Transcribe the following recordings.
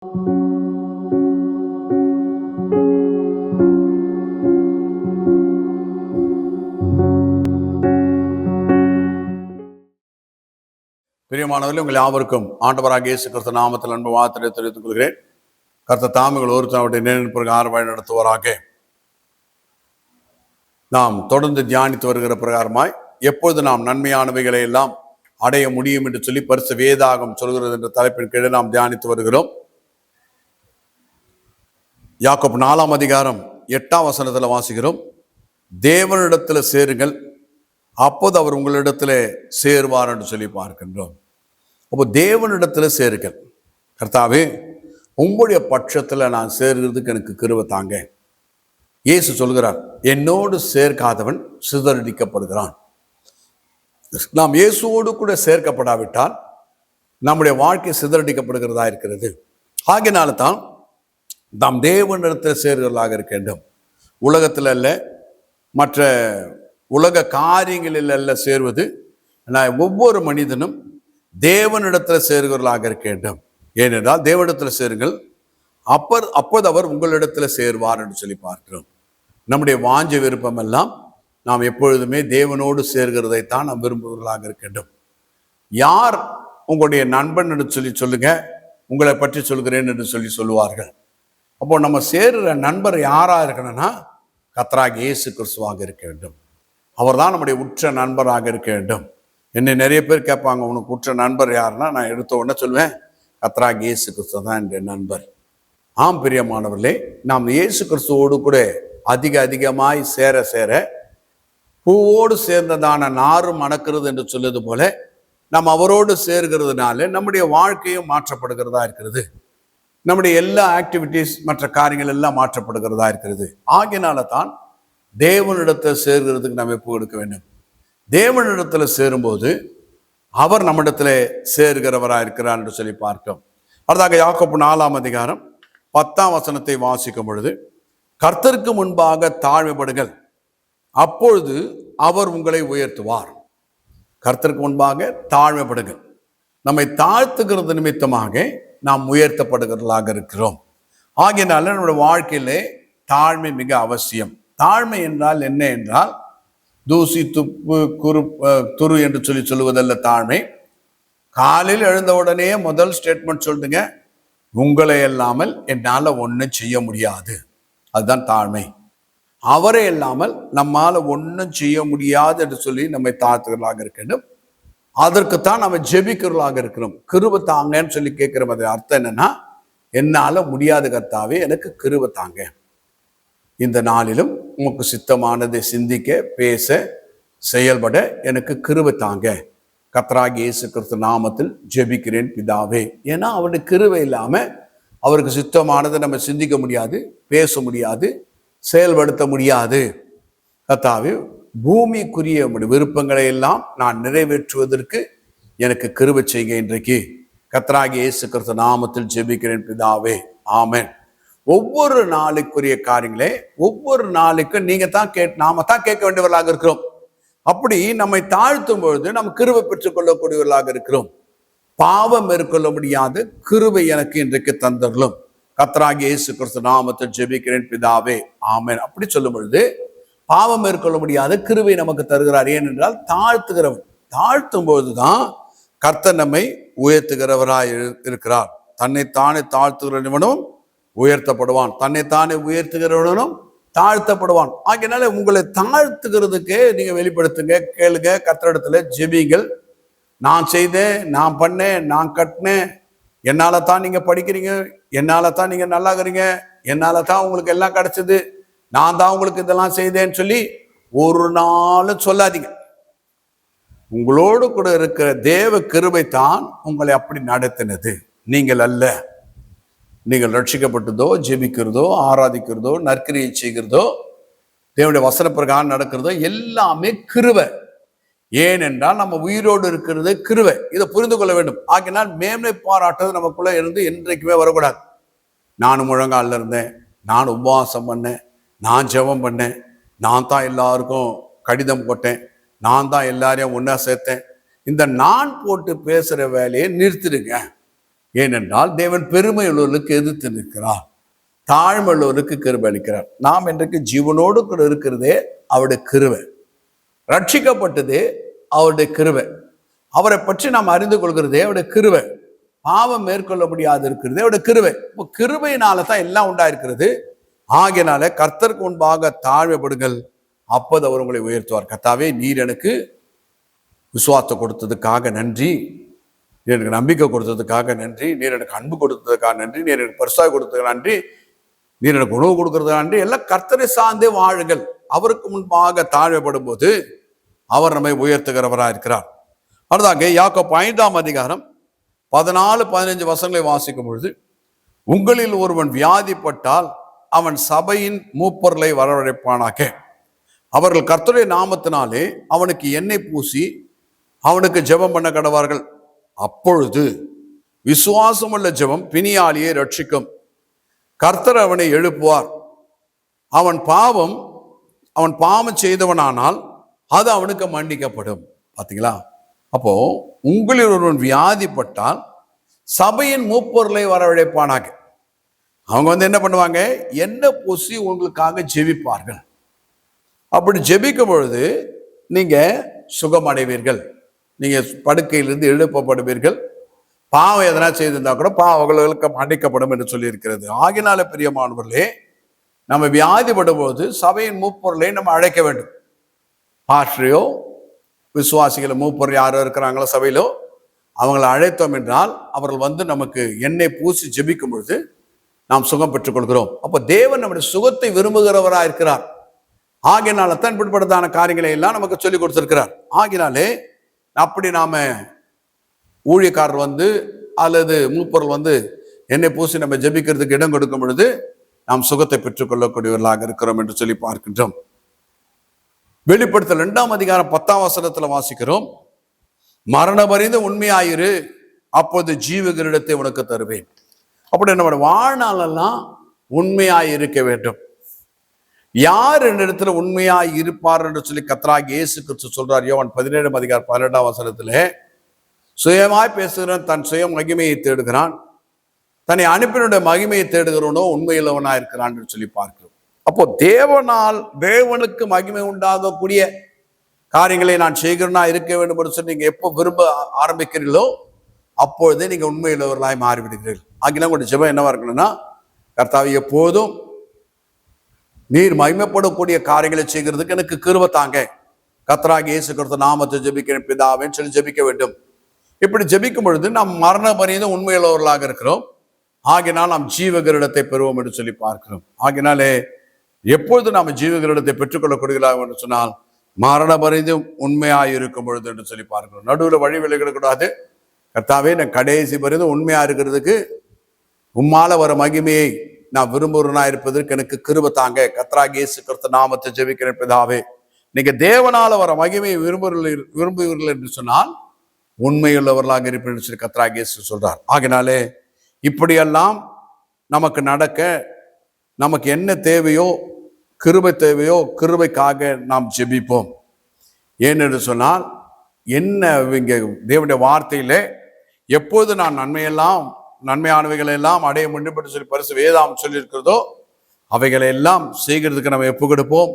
பிரியமானவர்களே, உங்கள் யாவருக்கும் ஆண்டவராகிய இயேசு கிறிஸ்து நாமத்தில் அன்பு வாழ்த்துக்களை தெரிவித்துக் கொள்கிறேன். கர்த்தர் தாமிகள் ஒருத்தனுடைய நினைப்பிற்கு வழி நடத்துவராக. நாம் தொடர்ந்து தியானித்து வருகிற பிரகாரமாய் எப்பொழுது நாம் நன்மையானவைகளை எல்லாம் அடைய முடியும் என்று சொல்லி பரிசு வேதாகம் சொல்கிறது என்ற தலைப்பின் கீழே நாம் தியானித்து வருகிறோம். யாக்கோபு 4ஆம் அதிகாரம் 8ஆம் வசனத்தில் வாசிக்கிறோம். தேவனிடத்தில் சேருங்கள், அப்போது அவர் உங்களிடத்துல சேருவார் என்று சொல்லி பார்க்கின்றோம். அப்போ தேவனிடத்துல சேருங்கள். கர்த்தாவே, உங்களுடைய பட்சத்துல நான் சேர்கிறதுக்கு எனக்கு கிருபை தாங்க. இயேசு சொல்கிறார், என்னோடு சேர்க்காதவன் சிதறடிக்கப்படுகிறான். நாம் இயேசுவோடு கூட சேர்க்கப்படாவிட்டால் நம்முடைய வாழ்க்கை சிதறடிக்கப்படுகிறதா இருக்கிறது. ஆகினால தான் நாம் தேவனிடத்தில் சேர்கிறவர்களாக இருக்க வேண்டும். உலகத்தில் அல்ல, மற்ற உலக காரியங்களில் அல்ல சேர்வது. ஒவ்வொரு மனிதனும் தேவனிடத்தில் சேர்கிறவர்களாக இருக்க வேண்டும். ஏனென்றால் தேவனிடத்தில் சேருங்கள், அப்போது அவர் உங்களிடத்தில் சேருவார் என்று சொல்லி பார்க்கிறோம். நம்முடைய வாஞ்ச விருப்பம் எல்லாம் நாம் எப்பொழுதுமே தேவனோடு சேர்கிறதைத்தான் நாம் விரும்புவர்களாக இருக்க வேண்டும். யார் உங்களுடைய நண்பன் என்று சொல்லி சொல்லுங்க, உங்களை பற்றி சொல்கிறேன் என்று சொல்லி சொல்லுவார்கள். அப்போ நம்ம சேருகிற நண்பர் யாரா இருக்கணும்னா கர்த்தராகிய இயேசு கிறிஸ்துவாக இருக்க வேண்டும். அவர் தான் நம்முடைய உற்ற நண்பராக இருக்க வேண்டும். என்னை நிறைய பேர் கேட்பாங்க, உனக்கு உற்ற நண்பர் யாருன்னா நான் எடுத்த உடனே சொல்வேன், கர்த்தராகிய இயேசு கிறிஸ்து தான் என்னுடைய நண்பர். ஆம் பிரியமானவர்களே, நாம் இயேசு கிறிஸ்துவோடு கூட அதிகமாய் சேர சேர பூவோடு சேர்ந்ததான நாரும் மணக்கிறது என்று சொல்வது போல நாம் அவரோடு சேர்கிறதுனால நம்முடைய வாழ்க்கையும் மாற்றப்படுகிறதா இருக்கிறது. நம்முடைய எல்லா ஆக்டிவிட்டிஸ், மற்ற காரியங்கள் எல்லாம் மாற்றப்படுகிறதா இருக்கிறது. ஆகினால தான் தேவனிடத்தில் சேர்கிறதுக்கு நாம் எப்போ எடுக்க வேண்டும். தேவனிடத்தில் சேரும்போது அவர் நம்மிடத்தில் சேர்கிறவராக இருக்கிறார் என்று சொல்லி பார்த்தோம். அடுத்தாக யாக்கோபு 4ஆம் அதிகாரம் 10ஆம் வசனத்தை வாசிக்கும் பொழுது, கர்த்தருக்கு முன்பாக தாழ்மைப்படுங்கள், அப்பொழுது அவர் உங்களை உயர்த்துவார். கர்த்தருக்கு முன்பாக தாழ்மைப்படுங்கள். நம்மை தாழ்த்துகிறது நிமித்தமாக நாம் உயர்த்தப்படுகிறவர்களாக இருக்கிறோம். ஆகையினால நம்முடைய வாழ்க்கையிலே தாழ்மை மிக அவசியம். தாழ்மை என்றால் என்ன என்றால், தூசி துப்பு துரு என்று சொல்லி சொல்லுவதல்ல தாழ்மை. காலையில் எழுந்த உடனே முதல் ஸ்டேட்மெண்ட் சொல்லுங்க, உங்களை இல்லாமல் என்னால் ஒன்றும் செய்ய முடியாது. அதுதான் தாழ்மை. அவரே இல்லாமல் நம்மால் ஒன்றும் செய்ய முடியாது என்று சொல்லி நம்மை தாழ்த்துகிறவர்களாக இருக்கணும். அதற்குத்தான் நம்ம ஜெபிக்கிறவர்களாக இருக்கிறோம். கிருபை தாங்கன்னு சொல்லி கேட்கிறோம். அது அர்த்தம் என்னன்னா, என்னால முடியாது கர்த்தாவே, எனக்கு கிருபை தாங்க. இந்த நாளிலும் உமக்கு சித்தமானதை சிந்திக்க, பேச, செயல்பட எனக்கு கிருபை தாங்க. கர்த்தராகிய இயேசு கிறிஸ்து நாமத்தில் ஜெபிக்கிறேன் பிதாவே. ஏன்னா அவருடைய கிருபை இல்லாம அவருக்கு சித்தமானதை நம்ம சிந்திக்க முடியாது, பேச முடியாது, செயல்படுத்த முடியாது. கர்த்தாவே, பூமிக்குரிய விருப்பங்களை எல்லாம் நான் நிறைவேற்றுவதற்கு எனக்கு கிருபை செய்க. இன்றைக்கு கர்த்தராகிய இயேசு கிறிஸ்து நாமத்தில் ஜெபிக்கிறேன் பிதாவே, ஆமென். ஒவ்வொரு நாளுக்குரிய காரியங்களே ஒவ்வொரு நாளுக்கும் நாம தான் கேட்க வேண்டியவர்களாக இருக்கிறோம். அப்படி நம்மை தாழ்த்தும் பொழுது நம்ம கிருபை பெற்றுக் கொள்ளக்கூடியவர்களாக இருக்கிறோம். பாவம் மேற்கொள்ள முடியாது கிருபை எனக்கு இன்றைக்கு தந்தர்களும். கர்த்தராகிய இயேசு கிறிஸ்து நாமத்தில் ஜெபிக்கிறேன் பிதாவே, ஆமென். அப்படி சொல்லும் பொழுது பாவம் மேற்கொள்ள முடியாத கிருபை நமக்கு தருகிறார். ஏனென்றால் தாழ்த்துகிறவன் தாழ்த்தும் பொழுதுதான் கர்த்தர் நம்மை உயர்த்துகிறவராய் இருக்கிறார். தன்னைத்தானே தாழ்த்துகிறவனும் உயர்த்தப்படுவான், தன்னைத்தானே உயர்த்துகிறவனும் தாழ்த்தப்படுவான். ஆகையினால உங்களை தாழ்த்துகிறதுக்கு நீங்க வெளிப்படுத்துங்க, கேளுங்க, கர்த்தரிடத்துல ஜெபிங்கள். நான் செய்தேன், நான் பண்ணேன், நான் கட்டினேன், என்னால தான் நீங்க படிக்கிறீங்க, என்னால தான் நீங்க நல்லாகிறீங்க, என்னால தான் உங்களுக்கு எல்லாம் கிடைச்சது, நான் தான் உங்களுக்கு இதெல்லாம் செய்தேன்னு சொல்லி ஒரு நாளும் சொல்லாதீங்க. உங்களோடு கூட இருக்கிற தேவ கிருபை தான் உங்களை அப்படி நடத்தினது, நீங்கள் அல்ல. நீங்கள் ரட்சிக்கப்பட்டதோ, ஜெபிக்கிறதோ, ஆராதிக்கிறதோ, நற்கிரியை செய்கிறதோ, தேவனுடைய வசன பிரகாரம் நடக்கிறதோ எல்லாமே கிருபை. ஏனென்றால் நம்ம உயிரோடு இருக்கிறது கிருபை. இதை புரிந்து கொள்ள வேண்டும். ஆகினால் மேன்மை பாராட்டுறது நமக்குள்ள இருந்து என்றைக்குமே வரக்கூடாது. நான் முழங்காலில் இருந்தேன், நான் உபவாசம் பண்ணேன், நான் ஜெபம் பண்ணேன், நான் தான் எல்லாருக்கும் கடிதம் போட்டேன், நான் தான் எல்லாரையும் ஒன்றா சேர்த்தேன். இந்த நான் போட்டு பேசுகிற வேலையை நிறுத்திடுங்க. ஏனென்றால் தேவன் பெருமை உள்ளவர்களுக்கு எதிர்த்து நிற்கிறார், தாழ்மை உள்ளவர்களுக்கு கிருபை அளிக்கிறார். நாம் இன்றைக்கு ஜீவனோடு கூட இருக்கிறதே அவருடைய கிருபை, ரட்சிக்கப்பட்டதே அவருடைய கிருபை, அவரை பற்றி நாம் அறிந்து கொள்கிறதே அவருடைய கிருபை, பாவம் மேற்கொள்ள முடியாது இருக்கிறதே அவருடைய கிருபை. இப்போ கிருபையினால தான் எல்லாம் உண்டாயிருக்கிறது. ஆகையினால கர்த்தருக்கு முன்பாக தாழ்மைப்படுங்கள், அப்போது அவர் உங்களை உயர்த்துவார். கர்த்தாவே, நீர் எனக்கு விசுவாசத்தை கொடுத்ததுக்காக நன்றி, நீர் எனக்கு நம்பிக்கை கொடுத்ததுக்காக நன்றி, நீர் எனக்கு அன்பு கொடுத்ததுக்காக நன்றி, நீர் எனக்கு பரிசாக கொடுத்ததுக்காக நன்றி, நீர் எனக்கு உணவு கொடுக்கறதுக்காக நன்றி. எல்லாம் கர்த்தரை சார்ந்தே வாழுங்கள். அவருக்கு முன்பாக தாழ்மைப்படும் போது அவர் நம்மை உயர்த்துகிறவராக இருக்கிறார். அடுத்தாக யாக்கோபு 5ஆம் அதிகாரம் 14-15 வசனங்களை வாசிக்கும் பொழுது, உங்களில் ஒருவன் வியாதிப்பட்டால் அவன் சபையின் மூப்பர்களை வரவழைப்பானாக, அவர்கள் கர்த்தருடைய நாமத்தினாலே அவனுக்கு எண்ணெய் பூசி அவனுக்கு ஜெபம் பண்ண கடவார்கள். அப்பொழுது விசுவாசமுள்ள ஜெபம் பிணியாளியை ரட்சிக்கும், கர்த்தர் அவனை எழுப்புவார். அவன் பாவம் செய்தவனானால் அது அவனுக்கு மன்னிக்கப்படும். பார்த்தீங்களா? அப்போ உங்களில் ஒருவன் வியாதிப்பட்டால் சபையின் மூப்பொருளை வரவழைப்பானாக. அவங்க என்ன பண்ணுவாங்க? எண்ணெய் பூசி உங்களுக்காக ஜெபிப்பார்கள். அப்படி ஜெபிக்கும் பொழுது நீங்க சுகமடைவீர்கள், நீங்க படுக்கையிலிருந்து எழுப்பப்படுவீர்கள். பாவம் எதனா செய்திருந்தா கூட பாவங்களுக்கு மன்னிக்கப்படும் என்று சொல்லி இருக்கிறது. ஆகினால பிரியமானவர்களே, நம்ம வியாதிப்படும் போது சபையின் மூப்பொருளை நம்ம அழைக்க வேண்டும். பாஸ்டரையோ விசுவாசிகளை மூப்பொருள் யாரோ இருக்கிறாங்களோ சபையிலோ அவங்களை அழைத்தோம் என்றால் அவர்கள் நமக்கு எண்ணெய் பூசி ஜெபிக்கும் பொழுது நாம் சுகம் பெற்றுக் கொள்கிறோம். அப்போ தேவன் நம்முடைய சுகத்தை விரும்புகிறவராக இருக்கிறார். ஆகினால தான் பிற்படுத்தான காரியங்களை எல்லாம் நமக்கு சொல்லிக் கொடுத்திருக்கிறார். ஆகினாலே அப்படி நாம ஊழியக்காரர் அல்லது மூப்பொருள் எண்ணெய் பூசி நம்ம ஜெபிக்கிறதுக்கு இடம் கொடுக்கும் பொழுது நாம் சுகத்தை பெற்றுக் கொள்ளக்கூடியவர்களாக இருக்கிறோம் என்று சொல்லி பார்க்கின்றோம். வெளிப்படுத்தல் 2ஆம் அதிகாரம் 10ஆம் வசனத்துல வாசிக்கிறோம், மரணமறிந்து உண்மையாயிரு, அப்போது ஜீவகளிடத்தை உனக்கு தருவேன். அப்படி நம்ம வாழ்நாளெல்லாம் உண்மையாய் இருக்க வேண்டும். யார் என்னிடத்துல உண்மையாய் இருப்பார் என்று சொல்லி கர்த்தராகிய இயேசு கிறிஸ்து சொல்றார். யோவான் 17ஆம் அதிகாரம் 12ஆம் வசனத்திலே, சுயமாய் பேசுகிறவன் தன் சுய மகிமையை தேடுகிறான், தன்னை அனுப்பினுடைய மகிமையை தேடுகிறவனோ உண்மையுள்ளவனா இருக்கிறான் என்று சொல்லி பார்க்கிறோம். அப்போ தேவனுக்கு மகிமை உண்டாகக்கூடிய காரியங்களை நான் செய்கிறனா இருக்க வேண்டும் என்று சொல்லி நீங்க எப்போ விரும்ப ஆரம்பிக்கிறீர்களோ அப்பொழுதே நீங்க உண்மையுள்ளவர்களாய் மாறிவிடுகிறீர்கள். ஆகினா உங்களுடைய ஜெபம் என்னவா இருக்கணும்னா, கர்த்தாவே, எப்போதும் நீர் மகிமைப்படக்கூடிய காரியங்களை செய்கிறதுக்கு எனக்கு கிருபை தாங்க, கர்த்தராகிய இயேசு கிறிஸ்து நாமத்தை ஜெபிக்கிறேன் பிதாவேன்னு சொல்லி ஜெபிக்க வேண்டும். இப்படி ஜெபிக்கும் பொழுது நாம் மரண பரியந்தம் உண்மையுள்ளவர்களாக இருக்கிறோம். ஆகினால் நாம் ஜீவகரிடத்தை பெறுவோம் என்று சொல்லி பார்க்கிறோம். ஆகினாலே எப்பொழுது நாம் ஜீவகரிடத்தை பெற்றுக்கொள்ளக்கூடியவர்களாக என்று சொன்னால் மரண பரியந்தம் உண்மையாக இருக்கும் பொழுது என்று சொல்லி பார்க்கிறோம். நடுவில் வழி விலகிடக்கூடாது. கர்த்தாவே, நான் கடைசி பரியந்தம் உண்மையா இருக்கிறதுக்கு உம்மால வர மகிமையை நான் விரும்புகிறனா இருப்பதற்கு எனக்கு கிருபை தாங்க, கர்த்தராகிய இயேசு கிறிஸ்து நாமத்தை ஜெபிக்கிறேன் பிதாவே. நீங்க தேவனால வர மகிமையை விரும்புவீர்கள் என்று சொன்னால் உண்மையுள்ளவர்களாக இருப்பேன் என்று சொல்லி கர்த்தராகிய இயேசு சொல்றார். ஆகினாலே இப்படியெல்லாம் நமக்கு நடக்க நமக்கு என்ன தேவையோ, கிருபை தேவையோ, கிருபைக்காக நாம் ஜெபிப்போம். ஏனென்று சொன்னால் என்ன இங்க தேவனுடைய வார்த்தையிலே எப்போது நான் நன்மையானவைகளை எல்லாம் அடைய முடியும் சொல்லி பரிசு வேதாம் சொல்லி இருக்கிறதோ அவைகளை எல்லாம் செய்கிறதுக்கு நம்ம எப்போ கொடுப்போம்.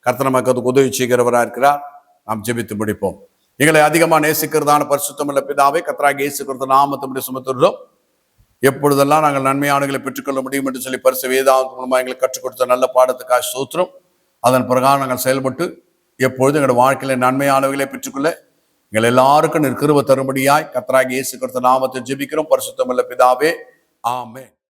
கர்த்தர் நமக்கு அதுக்கு உதவி செய்கிறவராக இருக்கிறார். நாம் ஜெபித்து முடிப்போம். எங்களை அதிகமாக நேசிக்கிறதான பரிசுத்தமுள்ள பிதாவே, கர்த்தராகிய இயேசு கிறிஸ்து நாமத்தை சுமத்துகிறோம். எப்பொழுதெல்லாம் நாங்கள் நன்மையானங்களை பெற்றுக்கொள்ள முடியும் என்று சொல்லி பரிசு வேதாகமத்தின் மூலமாக எங்களுக்கு கற்றுக் கொடுத்த நல்ல பாடத்துக்காக ஸ்தோத்திரம். அதன் பிரகாரம் நாங்கள் செயல்பட்டு எப்பொழுதும் எங்களோட வாழ்க்கையில நன்மையானவைகளை பெற்றுக்கொள்ள எங்கள் எல்லாருக்கும் கிருபை தரும்படியாய் கர்த்தராகிய இயேசு கிறிஸ்து நாமத்தை ஜெபிக்கிறோம். பரிசுத்தமுள்ள பிதாவே, ஆமென்.